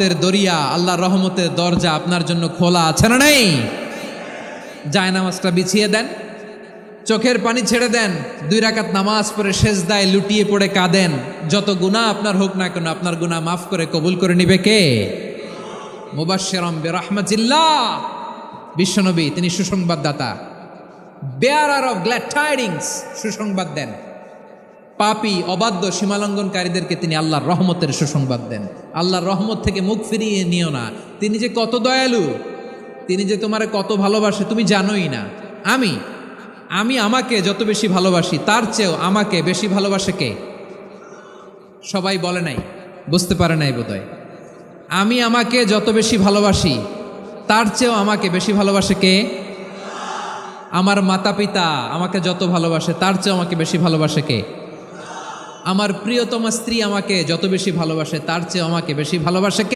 দরিয়া, আল্লাহর রহমতের দরজা আপনার জন্য খোলা আছে না নেই? জায়নামাজটা বিছিয়ে দেন, চোখের পানি ছেড়ে দেন, 2 রাকাত নামাজ পড়ে সেজদায় লুটিয়ে পড়ে কাঁদেন। যত গুনাহ আপনার হোক না কেন, আপনার গুনাহ মাফ করে কবুল করে নিবে কে? মুবাশশিরাম বিরাহমাতিল্লাহ, বিশ্বনবী তিনি সুসংবাদদাতা, বেয়ারার অফ গ্ল্যাড টাইডিংস, সুসংবাদ দেন। পাপী অবাধ্য সীমালঙ্ঘনকারীদেরকে তিনি আল্লাহর রহমতের সুসংবাদ দেন। আল্লাহর রহমত থেকে মুখ ফিরিয়ে নিও না। তিনি যে কত দয়ালু, তিনি যে তোমারে কত ভালোবাসে তুমি জানোই না। আমি আমাকে যত বেশি ভালোবাসি তার চেয়েও আমাকে বেশি ভালোবাসে কে? সবাই বলে নাই, বুঝতে পারে নাই বোধহয়। আমি আমাকে যত বেশি ভালোবাসি তার চেয়েও আমাকে বেশি ভালোবাসে কে? আমার মাতা পিতা আমাকে যত ভালোবাসে তার চেয়েও আমাকে বেশি ভালোবাসে কে? আমার প্রিয়তমা স্ত্রী আমাকে যত বেশি ভালোবাসে তার চেয়ে আমাকে বেশি ভালোবাসে কে?